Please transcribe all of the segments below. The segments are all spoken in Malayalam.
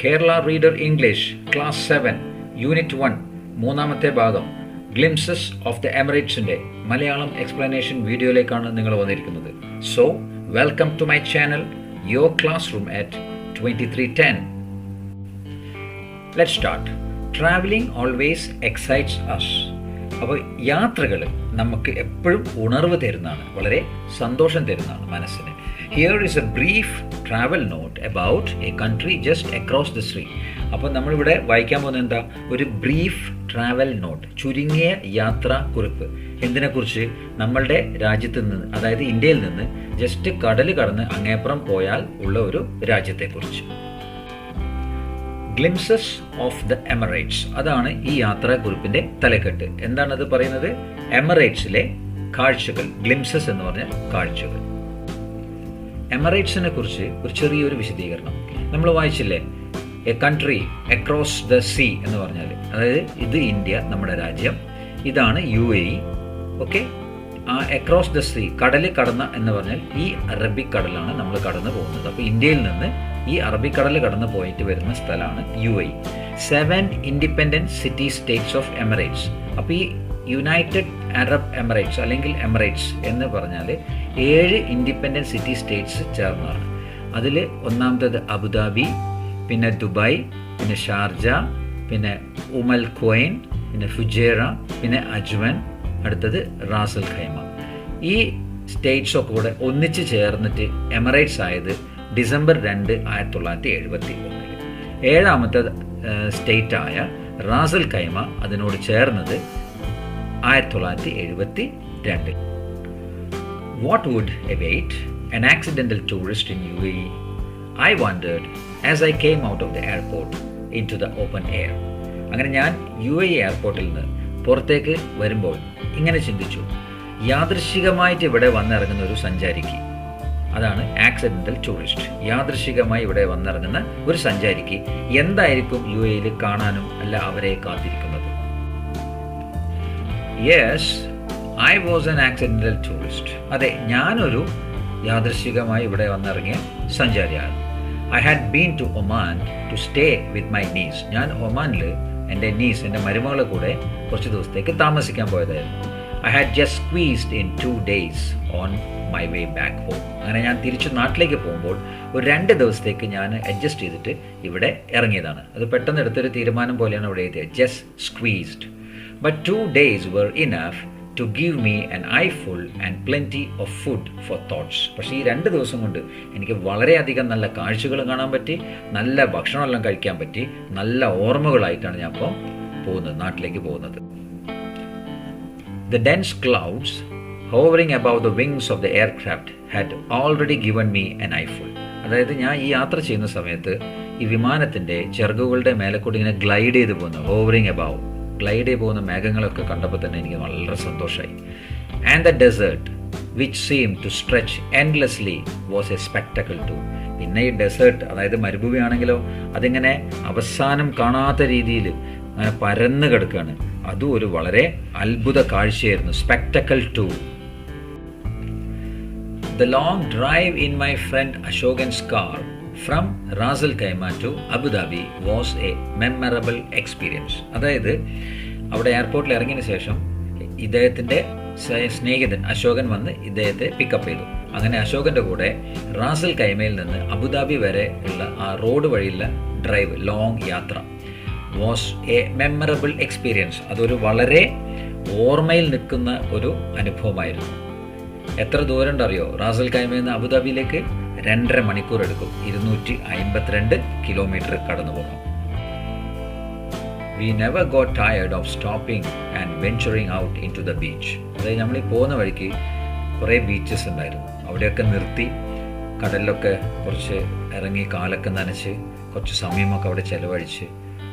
Kerala reader English class 7 unit 1 മൂന്നാമത്തെ ഭാഗം ഗ്ലിംസസ് ഓഫ് ദ എമിറേറ്റ്സിൻ്റെ മലയാളം എക്സ്പ്ലനേഷൻ വീഡിയോയിലേക്കാണ് നിങ്ങൾ വന്നിരിക്കുന്നത്. So welcome to my channel your classroom at 2310. Let's start. Travelling always excites us. അപ്പോൾ യാത്രകൾ നമുക്ക് എപ്പോഴും ഉണർവ് തരുന്നതാണ്, വളരെ സന്തോഷം തരുന്നതാണ് മനസ്സിന്. Here is a brief travel note about a country just across the sea. അപ്പോൾ നമ്മളിവിടെ വായിക്കാൻ പോകുന്നത് എന്താ? ഒരു ബ്രീഫ് ട്രാവൽ നോട്ട്, ചുരുങ്ങിയ യാത്രാ കുറിപ്പ്. എന്തിനെക്കുറിച്ച്? നമ്മളുടെ രാജ്യത്ത് നിന്ന്, അതായത് ഇന്ത്യയിൽ നിന്ന് ജസ്റ്റ് കടൽ കടന്ന് അങ്ങേപ്പുറം പോയാൽ ഉള്ള ഒരു രാജ്യത്തെക്കുറിച്ച്. ഗ്ലിംസസ് ഓഫ് ദ എമിറേറ്റ്സ്, അതാണ് ഈ യാത്രാക്കുറിപ്പിൻ്റെ തലക്കെട്ട്. എന്താണത് പറയുന്നത്? എമിറേറ്റ്സിലെ കാഴ്ചകൾ. ഗ്ലിംസസ് എന്ന് പറഞ്ഞ കാഴ്ചകൾ. എമിറേറ്റ്സിനെ കുറിച്ച് ഒരു ചെറിയൊരു വിശദീകരണം നമ്മൾ വായിച്ചില്ലേ? A country across the sea എന്ന് പറഞ്ഞാൽ, അതായത് ഇത് ഇന്ത്യ, നമ്മുടെ രാജ്യം, ഇതാണ് UAE. ഓക്കെ, ആ അക്രോസ് ദ സീ, കടൽ കടന്ന എന്ന് പറഞ്ഞാൽ ഈ അറബിക്കടലാണ് നമ്മൾ കടന്നു പോകുന്നത്. അപ്പോൾ ഇന്ത്യയിൽ നിന്ന് ഈ അറബിക്കടൽ കടന്നു പോയിട്ട് വരുന്ന സ്ഥലമാണ് UAE. 7 independent city States of Emirates. അപ്പോൾ ഈ യുണൈറ്റഡ് അറബ് എമിറേറ്റ്സ് അല്ലെങ്കിൽ എമിറേറ്റ്സ് എന്ന് പറഞ്ഞാൽ 7 ഇൻഡിപെൻഡൻറ്റ് സിറ്റി സ്റ്റേറ്റ്സ് ചേർന്നതാണ്. അതിൽ ഒന്നാമത്തേത് അബുദാബി, പിന്നെ ദുബായ്, പിന്നെ ഷാർജ, പിന്നെ ഉമൽ ഖുവൈൻ, പിന്നെ ഫുജേറ, പിന്നെ അജ്വൻ, അടുത്തത് റാസൽ ഖൈമ. ഈ സ്റ്റേറ്റ്സ് ഒക്കെ കൂടെ ഒന്നിച്ച് ചേർന്നിട്ട് എമിറേറ്റ്സ് ആയത് ഡിസംബർ 2, 1971. 7ാമത്തെ സ്റ്റേറ്റായ റാസൽ ഖൈമ അതിനോട് ചേർന്നത് 1972. What would await an accidental tourist in UAE? I wondered as I came out of the airport into the open air. അങ്ങനെ ഞാൻ UAE എയർപോർട്ടിൽ നിന്ന് പുറത്തേക്ക് വരുമ്പോൾ ഇങ്ങനെ ചിന്തിച്ചു, യാദൃശ്ചികമായിട്ട് ഇവിടെ വന്നിറങ്ങുന്ന ഒരു സഞ്ചാരിക്ക്, അതാണ് ആക്സിഡൻ്റൽ ടൂറിസ്റ്റ്. യാദൃശ്ചികമായി ഇവിടെ വന്നിറങ്ങുന്ന ഒരു സഞ്ചാരിക്ക് എന്തായിരിക്കും UAEയിൽ കാണാനും അല്ല അവരെ കാത്തിരിക്കുന്നത്? Yes, I was an accidental tourist. അതെ, ഞാനൊരു യാദൃശ്ചികമായി ഇവിടെ വന്നിറങ്ങിയ സഞ്ചാരിയാണ്. I had been to Oman to stay with my niece. ഞാൻ ഒമാനിൽ എൻ്റെ നീസ്, എൻ്റെ മരുമകളെ കൂടെ കുറച്ച് ദിവസത്തേക്ക് താമസിക്കാൻ പോയതായിരുന്നു. I had just squeezed in 2 days on my way back home. അങ്ങനെ ഞാൻ തിരിച്ചു നാട്ടിലേക്ക് പോകുമ്പോൾ ഒരു 2 ദിവസത്തേക്ക് ഞാൻ അഡ്ജസ്റ്റ് ചെയ്തിട്ട് ഇവിടെ ഇറങ്ങിയതാണ്. അത് പെട്ടെന്ന് എടുത്തൊരു തീരുമാനം പോലെയാണ് ഇവിടെ എഴുതിയത്, just squeezed. But 2 days were enough to give me an eyeful and plenty of food for thoughts. പക്ഷേ ഈ 2 ദിവസം കൊണ്ട് എനിക്ക് വളരെയധികം നല്ല കാഴ്ചകൾ കാണാൻ പറ്റി, നല്ല ഭക്ഷണമെല്ലാം കഴിക്കാൻ പറ്റി, നല്ല ഓർമ്മകളായിട്ടാണ് ഞാൻ ഇപ്പോൾ പോകുന്നത്, നാട്ടിലേക്ക് പോകുന്നത്. The dense clouds hovering above the wings of the aircraft had already given me an eyeful. അതായത് ഞാൻ ഈ യാത്ര ചെയ്യുന്ന സമയത്ത് ഈ വിമാനത്തിൻ്റെ ചിറകുകളുടെ മേലെ കൂടി ഇങ്ങനെ ഗ്ലൈഡ് ചെയ്ത് പോകുന്നു, ഹോവറിങ് അബവ്, ഗ്ലൈഡ് ചെയ്ത് പോകുന്ന മേഘങ്ങളൊക്കെ കണ്ടപ്പോൾ തന്നെ എനിക്ക് വളരെ സന്തോഷമായി. And the desert which seem to stretch endlessly was a spectacle too. പിന്നെ ഈ ഡെസേർട്ട്, അതായത് മരുഭൂമി ആണെങ്കിലോ അതിങ്ങനെ അവസാനം കാണാത്ത രീതിയിൽ അങ്ങനെ പരന്ന് കിടക്കുകയാണ്. അതും ഒരു വളരെ അത്ഭുത കാഴ്ചയായിരുന്നു. Spectacle too. The long drive in my friend Ashokan's car from Ras Al Khaimah to Abu Dhabi was a memorable experience. അതായത് അവിടെ എയർപോർട്ടിൽ ഇറങ്ങിയതിന് ശേഷം ഇദ്ദേഹത്തിൻ്റെ സ്നേഹിതൻ അശോകൻ വന്ന് ഇദ്ദേഹത്തെ പിക്കപ്പ് ചെയ്തു. അങ്ങനെ അശോകൻ്റെ കൂടെ റാസൽ ഖൈമയിൽ നിന്ന് അബുദാബി വരെ ഉള്ള ആ റോഡ് വഴിയുള്ള ഡ്രൈവ്, ലോങ് യാത്ര വാസ് എ മെമ്മറബിൾ എക്സ്പീരിയൻസ്. അതൊരു വളരെ ഓർമ്മയിൽ നിൽക്കുന്ന ഒരു അനുഭവമായിരുന്നു. എത്ര ദൂരം ഉണ്ടറിയോ? റാസൽ ഖൈമയിൽ നിന്ന് അബുദാബിയിലേക്ക് 2.5 മണിക്കൂർ എടുക്കും. 252 കിലോമീറ്റർ കടന്നു പോകാം. We never got tired of stopping and venturing out into the beach. അതായത് നമ്മൾ ഈ പോകുന്ന വഴിക്ക് കുറേ ബീച്ചസ് ഉണ്ടായിരുന്നു. അവിടെയൊക്കെ നിർത്തി കടലിലൊക്കെ കുറച്ച് ഇറങ്ങി കാലൊക്കെ നനച്ച് കുറച്ച് സമയമൊക്കെ അവിടെ ചിലവഴിച്ച്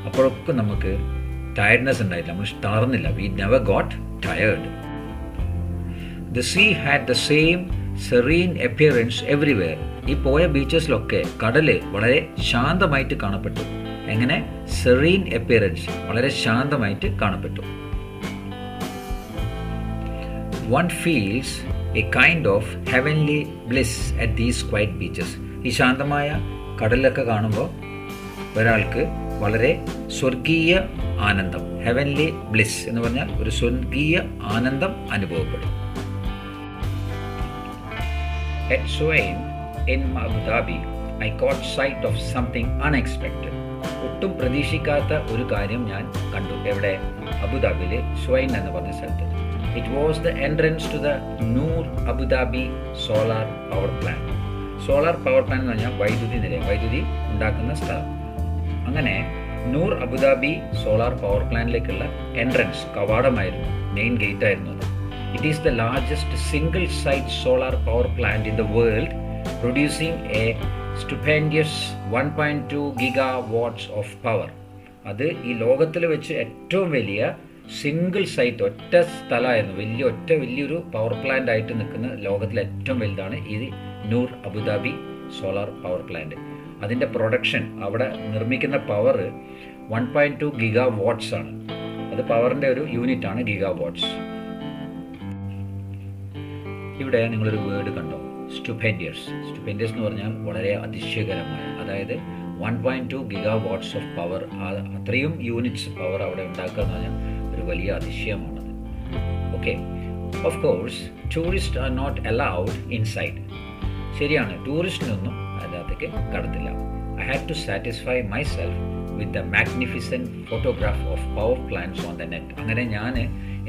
അപ്പോഴൊക്കെ നമുക്ക് ടയർഡ്നെസ് ഉണ്ടായില്ല, നമ്മൾ തളർന്നില്ല. We never got tired. The sea had the same serene appearance everywhere. ഈ പോയ ബീച്ചസിലൊക്കെ കടല് വളരെ ശാന്തമായിട്ട് കാണപ്പെട്ടു. എങ്ങനെ? സെറീൻ അപ്പിയറൻസ്, വളരെ ശാന്തമായിട്ട് കാണപ്പെട്ടു. One feels a kind of heavenly bliss at these quiet beaches. ഈ ശാന്തമായ കടലിലൊക്കെ കാണുമ്പോൾ ഒരാൾക്ക് വളരെ സ്വർഗീയ ആനന്ദം, ഹെവൻലി ബ്ലിസ് എന്ന് പറഞ്ഞാൽ ഒരു സ്വർഗീയ ആനന്ദം അനുഭവപ്പെടും. At Swain in Abu Dhabi, I caught sight of something unexpected. ഒട്ടും പ്രതീക്ഷിക്കാത്ത ഒരു കാര്യം ഞാൻ കണ്ടു. എവിടെ? അബുദാബിയിലെ സ്വൈൻ എന്ന് പറഞ്ഞ സ്ഥലത്ത്. It was the entrance to the Noor Abu Dhabi solar power plant. Solar power plant എന്ന് പറഞ്ഞാൽ വൈദ്യുതി നിലയം, വൈദ്യുതി ഉണ്ടാക്കുന്ന സ്ഥലം. അങ്ങനെ നൂർ അബുദാബി സോളാർ പവർ പ്ലാന്റിലേക്കുള്ള എൻട്രൻസ് കവാടമായിരുന്നു, മെയിൻ ഗേറ്റ് ആയിരുന്നു അത്. It is the largest single site solar power plant in the world, producing a stupendous 1.2 gigawatts of power. അത് ഈ ലോകത്തിൽ വെച്ച് ഏറ്റവും വലിയ സിംഗിൾ സൈറ്റ്, ഒറ്റ സ്ഥലമായിരുന്നു, വലിയൊരു പവർ പ്ലാന്റ് ആയിട്ട് നിൽക്കുന്ന ലോകത്തിലെ ഏറ്റവും വലുതാണ് ഈ നൂർ അബുദാബി സോളാർ പവർ പ്ലാന്റ്. അതിൻ്റെ പ്രൊഡക്ഷൻ, അവിടെ നിർമ്മിക്കുന്ന പവർ 1.2 ഗിഗാവാട്ട്സ് ആണ്. അത് പവറിൻ്റെ ഒരു യൂണിറ്റ് ആണ്, ഗിഗാവാട്ട്സ്. ഇവിടെ നിങ്ങളൊരു വേർഡ് കണ്ടോ, സ്റ്റുപെൻഡിയസ്. സ്റ്റുപെൻഡിയസ് എന്ന് പറഞ്ഞാൽ വളരെ അതിശയകരമായ, അതായത് 1.2 ഗിഗാവാട്ട്സ് ഓഫ് പവർ, അത്രയും യൂണിറ്റ്സ് പവർ അവിടെ ഉണ്ടാക്കുക എന്ന് പറഞ്ഞാൽ ഒരു വലിയ അതിശയമാണത്. Okay, of course tourist are not allowed inside. ശരിയാണ്, ടൂറിസ്റ്റിനൊന്നും അതിനകത്തേക്ക് കടത്തില്ല. I had to satisfy myself with the magnificent photograph of power plants on the net. അങ്ങനെ ഞാൻ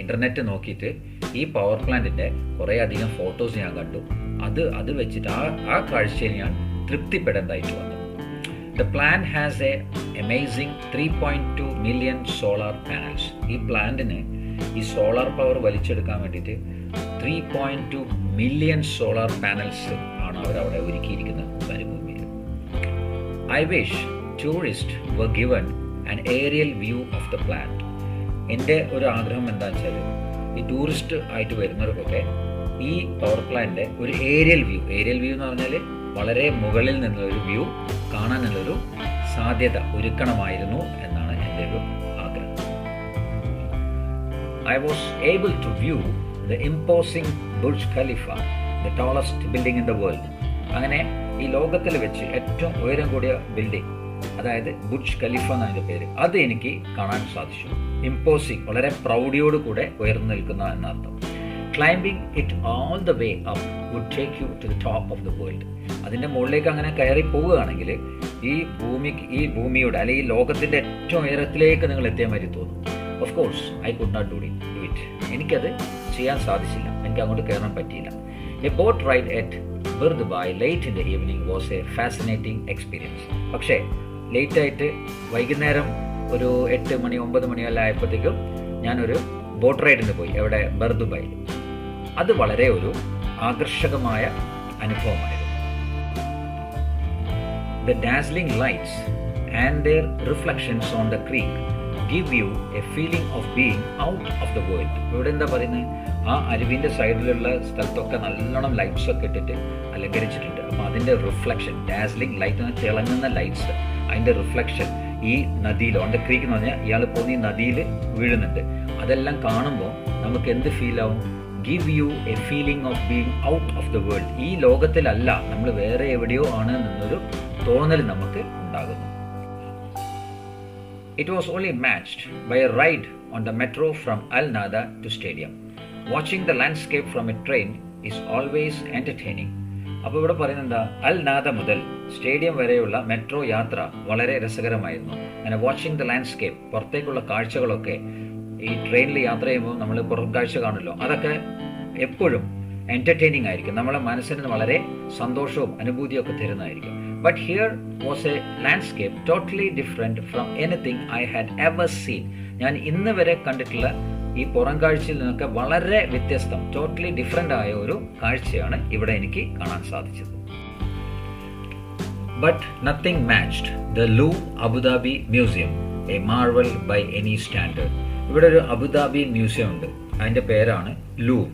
ഇൻ്റർനെറ്റ് നോക്കിയിട്ട് ഈ പവർ പ്ലാന്റിൻ്റെ കുറേ അധികം ഫോട്ടോസ് ഞാൻ കണ്ടു. അത് വെച്ചിട്ട് ആ കാഴ്ചയിൽ ഞാൻ തൃപ്തിപ്പെടേണ്ടതായിട്ട് വന്നു. The plant has a amazing 3.2 million solar panels. ഈ പ്ലാന്റിന് ഈ സോളാർ പവർ വലിച്ചെടുക്കാൻ വേണ്ടിയിട്ട് 3.2 മില്യൺ സോളാർ പാനൽസ് ആണ് അവരവിടെ ഒരുക്കിയിരിക്കുന്നത് മരുഭൂമിയിൽ. I wish tourists were given an aerial view of the plant. എൻ്റെ ഒരു ആഗ്രഹം എന്താണെന്ന് വെച്ചാൽ ഈ ടൂറിസ്റ്റ് ആയിട്ട് വരുന്നവർക്കൊക്കെ ഈ പവർ പ്ലാന്റിൻ്റെ ഒരു ഏരിയൽ വ്യൂ എന്ന് പറഞ്ഞാൽ വളരെ മുകളിൽ നിന്നുള്ളൊരു വ്യൂ കാണാനുള്ളൊരു സാധ്യത ഒരുക്കണമായിരുന്നു എന്നാണ് എൻ്റെ ഒരു ആഗ്രഹം. I was able to view the imposing Burj Khalifa, the tallest building in the world. അങ്ങനെ ഈ ലോകത്തിൽ വെച്ച് ഏറ്റവും ഉയരം കൂടിയ ബിൽഡിംഗ്, അതായത് ബുർജ് ഖലീഫ എന്നതിൻ്റെ പേര്, അത് എനിക്ക് കാണാൻ സാധിച്ചു. ഇമ്പോസിങ്, വളരെ പ്രൗഢിയോട് കൂടെ ഉയർന്നു നിൽക്കുന്ന എന്നർത്ഥം. Climbing it all the way up would take you to the top of the world. അതിൻ്റെ മുകളിലേക്ക് അങ്ങനെ കയറി പോവുകയാണെങ്കിൽ ഈ ഭൂമിയുടെ അല്ലെങ്കിൽ ലോകത്തിൻ്റെ ഏറ്റവും ഉയരത്തിലേക്ക് നിങ്ങൾ എത്തിയ മാതിരി തോന്നും. Of course I could not do it. എനിക്കത് ചെയ്യാൻ സാധിച്ചില്ല, എനിക്ക് അങ്ങോട്ട് കയറാൻ പറ്റിയില്ല. A boat ride at Bur Dubai late in the evening was a fascinating experience. പക്ഷേ ലേറ്റായിട്ട് വൈകുന്നേരം ഒരു 8 മണി 9 മണിയെല്ലാം ആയപ്പോഴത്തേക്കും ഞാനൊരു ബോട്ട് റൈഡിന് പോയി. എവിടെ? ബർദുബായിൽ. അത് വളരെ ഒരു ആകർഷകമായ അനുഭവമായിരുന്നു. The dazzling lights and their reflections on the creek give you a feeling of being out of the world. ഇവിടെ എന്താ പറയുന്നത്? ആ അരുവിൻ്റെ സൈഡിലുള്ള സ്ഥലത്തൊക്കെ നല്ലോണം ലൈറ്റ്സ് ഒക്കെ ഇട്ടിട്ട് അലങ്കരിച്ചിട്ടുണ്ട്. അപ്പോൾ അതിൻ്റെ റിഫ്ലക്ഷൻ, ഡാസ്ലിംഗ് ലൈറ്റ്, തിളങ്ങുന്ന ലൈറ്റ്സ്, അതിൻ്റെ റിഫ്ലക്ഷൻ ഈ നദിയിൽ, ഓൺ ദ ക്രീക്ക് എന്ന് പറഞ്ഞാൽ ഇയാൾ പോകുന്ന ഈ നദിയിൽ വീഴുന്നുണ്ട്. അതെല്ലാം കാണുമ്പോൾ നമുക്ക് എന്ത് ഫീലാവും? Give you a feeling of being out of the world. ഈ ലോകത്തിലല്ല, നമ്മൾ വേറെ എവിടെയോ ആണ് എന്നൊരു തോന്നൽ നമുക്ക് ഉണ്ടാകുന്നു. It was only matched by a ride on the metro from Al Nada to Stadium. Watching the landscape from a train is always entertaining. അപ്പോൾ ഇവിടെ പറയുന്നത് എന്താ? അൽ നാദ മുതൽ സ്റ്റേഡിയം വരെയുള്ള മെട്രോ യാത്ര വളരെ രസകരമായിരുന്നു. അങ്ങനെ വാച്ചിങ് ദ ലാൻഡ്സ്കേപ്പ്, പുറത്തേക്കുള്ള കാഴ്ചകളൊക്കെ ഈ ട്രെയിനിൽ യാത്ര ചെയ്യുമ്പോൾ നമ്മൾ പുറം കാഴ്ച കാണുമല്ലോ, അതൊക്കെ എപ്പോഴും എൻ്റർടൈനിങ് ആയിരിക്കും, നമ്മളെ മനസ്സിന് വളരെ സന്തോഷവും അനുഭൂതിയൊക്കെ തരുന്നതായിരിക്കും. But here was a landscape totally different from anything I had ever seen. ഞാൻ ഇന്ന് വരെ കണ്ടിട്ടുള്ള ഈ പുറം കാഴ്ചയിൽ നിന്നൊക്കെ വളരെ വ്യത്യസ്തം, ടോട്ടലി ഡിഫറെൻ്റ് ആയ ഒരു കാഴ്ചയാണ് ഇവിടെ എനിക്ക് കാണാൻ സാധിച്ചത്. But nothing matched the Louvre Abu Dhabi Museum, a marvel by any standard. ഇവിടെ ഒരു അബുദാബി മ്യൂസിയം ഉണ്ട്, അതിൻ്റെ പേരാണ് ലൂവ്,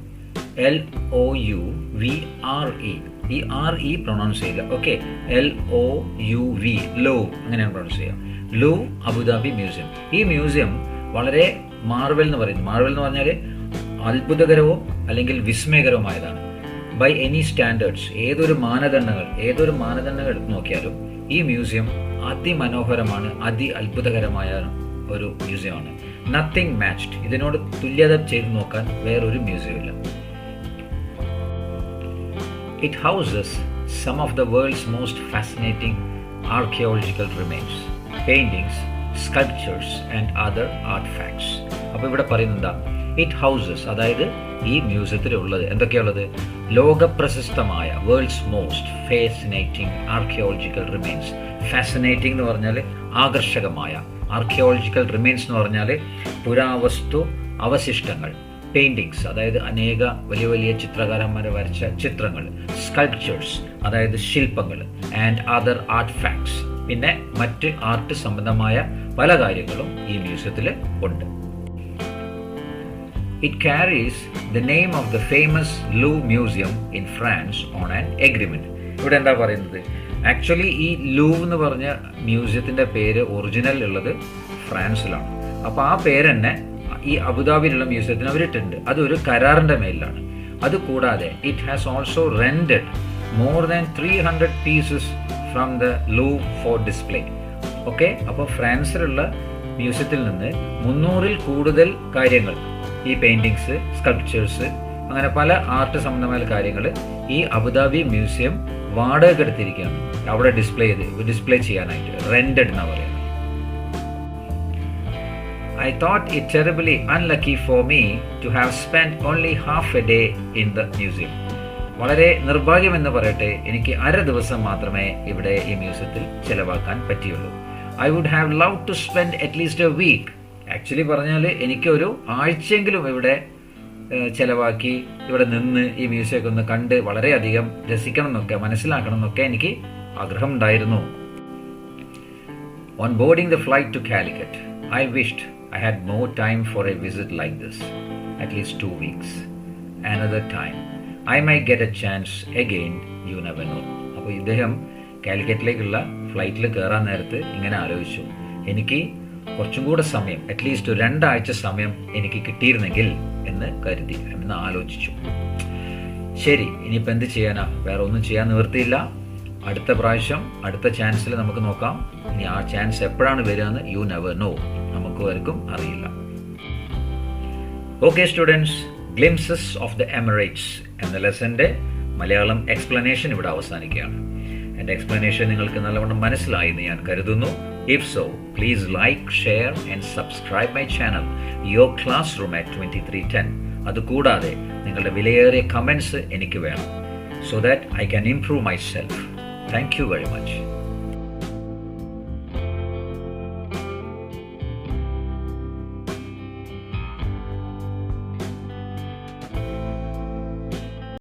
LOUVRE. ഈ RE പ്രൊണൗൺസ് ചെയ്യില്ല, ഓക്കെ, LOUV, ലൂവ്, അങ്ങനെയാണ് പ്രൊണൗൺസ് ചെയ്യുക. ലൂവ് അബുദാബി മ്യൂസിയം. ഈ മ്യൂസിയം വളരെ മാർവൽ എന്ന് പറയുന്നത്, മാർവൽ എന്ന് പറഞ്ഞാൽ അത്ഭുതകരവും അല്ലെങ്കിൽ വിസ്മയകരവുമായതാണ്. ബൈ എനി സ്റ്റാൻഡേർഡ്സ്, ഏതൊരു മാനദണ്ഡങ്ങൾ എടുത്ത് നോക്കിയാലും ഈ മ്യൂസിയം അതിമനോഹരമാണ്, അത്ഭുതകരമായ ഒരു മ്യൂസിയമാണ്. Nothing matched. ഇതിനോട് തുല്യത ചെയ്ത് നോക്കാൻ വേറൊരു മ്യൂസിയം ഇല്ല. It houses some of the world's most fascinating archaeological remains, paintings, sculptures and other artifacts. അപ്പോൾ ഇവിടെ പറയുന്നത് ഇറ്റ് ഹൗസസ്, അതായത് ഈ മ്യൂസിയത്തിലുള്ളത് എന്തൊക്കെയുള്ളത്? ലോകപ്രശസ്തമായ world's most fascinating archaeological remains. Fascinating എന്ന് പറഞ്ഞാൽ ആകർഷകമായ, ആർക്കിയോളജിക്കൽ റിമെയിൻസ് എന്ന് പറഞ്ഞാൽ പുരാവസ്തു അവശിഷ്ടങ്ങൾ, പെയിൻറ്റിങ്സ് അതായത് അനേക വലിയ വലിയ ചിത്രകാരന്മാർ വരച്ച ചിത്രങ്ങൾ, സ്കൾപ്ചേഴ്സ് അതായത് ശില്പങ്ങൾ, ആൻഡ് അതർ ആർട്ട് ഫാക്ട്സ്, പിന്നെ മറ്റ് ആർട്ട് സംബന്ധമായ പല കാര്യങ്ങളും ഈ മ്യൂസിയത്തിൽ ഉണ്ട്. It carries the name of the famous Louvre Museum in France on an agreement. ഇവിടെ എന്താ പറയുന്നത്? ആക്ച്വലി ഈ ലൂവ് എന്ന് പറഞ്ഞ മ്യൂസിയത്തിൻ്റെ പേര് ഒറിജിനൽ ഉള്ളത് ഫ്രാൻസിലാണ്. അപ്പോൾ ആ പേര് തന്നെ ഈ അബുദാബിയിലുള്ള മ്യൂസിയത്തിന് അവരിട്ടുണ്ട്. അതൊരു കരാറിൻ്റെ മേലിലാണ്. അതുകൂടാതെ it has also rented more than 300 pieces from the Louvre for display. Okay, അപ്പോൾ ഫ്രാൻസിലുള്ള മ്യൂസിയത്തിൽ നിന്ന് 300-ൽ കൂടുതൽ കാര്യങ്ങൾ, ഈ പെയിൻറ്റിങ്സ്, സ്കൾപ്ചേഴ്സ്, അങ്ങനെ പല ആർട്ട് സംബന്ധമായ കാര്യങ്ങൾ ഈ അബുദാബി മ്യൂസിയം വാടക എടുത്തിരിക്കുകയാണ് അവിടെ ഡിസ്പ്ലേ ചെയ്യാനായിട്ട്. റെൻറ്റഡ് എന്നാണ് പറയുന്നത്. I thought it terribly unlucky for me to have spent only half a day in the museum. വളരെ നിർഭാഗ്യമെന്ന് പറയട്ടെ, എനിക്ക് അര ദിവസം മാത്രമേ ഇവിടെ ഈ മ്യൂസിയത്തിൽ ചിലവാക്കാൻ പറ്റിയുള്ളൂ. I would have loved to spend at least a week. Actually പറഞ്ഞാൽ എനിക്കൊരു ആഴ്ചയെങ്കിലും ഇവിടെ ചിലവാക്കി ഇവിടെ നിന്ന് ഈ മ്യൂസിയമൊക്കെ ഒന്ന് കണ്ട് വളരെയധികം രസിക്കണം എന്നൊക്കെ മനസ്സിലാക്കണം എന്നൊക്കെ എനിക്ക് ആഗ്രഹമുണ്ടായിരുന്നു. On boarding the flight to Calicut, I wished I had more time for a visit like this, at least 2 weeks. Another time, I might get a chance again, you never know. അപ്പോൾ ഇദ്ദേഹം കാലിക്കറ്റിലേക്കുള്ള ഫ്ലൈറ്റിൽ കയറാൻ നേരത്ത് ഇങ്ങനെ ആലോചിച്ചു, എനിക്ക് കുറച്ചും കൂടെ സമയം, അറ്റ്ലീസ്റ്റ് 2 ആഴ്ച സമയം എനിക്ക് കിട്ടിയിരുന്നെങ്കിൽ എന്ന് കരുതി, എന്ന് ആലോചിച്ചു. ശരി, ഇനിയിപ്പോൾ എന്ത് ചെയ്യാനാ? വേറെ ഒന്നും ചെയ്യാൻ നിവൃത്തിയില്ല. അടുത്ത പ്രാവശ്യം, അടുത്ത ചാൻസിൽ നമുക്ക് നോക്കാം. ഇനി ആ ചാൻസ് എപ്പോഴാണ് വരിക എന്ന് യു നെവർ നോ, നമുക്ക് ആർക്കും അറിയില്ല. Okay students, glimpses of the Emirates എന്ന ലെസൻ്റെ മലയാളം എക്സ്പ്ലനേഷൻ ഇവിടെ അവസാനിക്കുകയാണ്. എൻ്റെ എക്സ്പ്ലനേഷൻ നിങ്ങൾക്ക് നല്ലവണ്ണം മനസ്സിലായി എന്ന് ഞാൻ കരുതുന്നു. If so, please like, share and subscribe my channel, Your Classroom at 2310. അതുകൂടാതെ നിങ്ങളുടെ വിലയേറിയ കമൻസ് എനിക്ക് വേണം, so that I can improve myself. Thank you very much.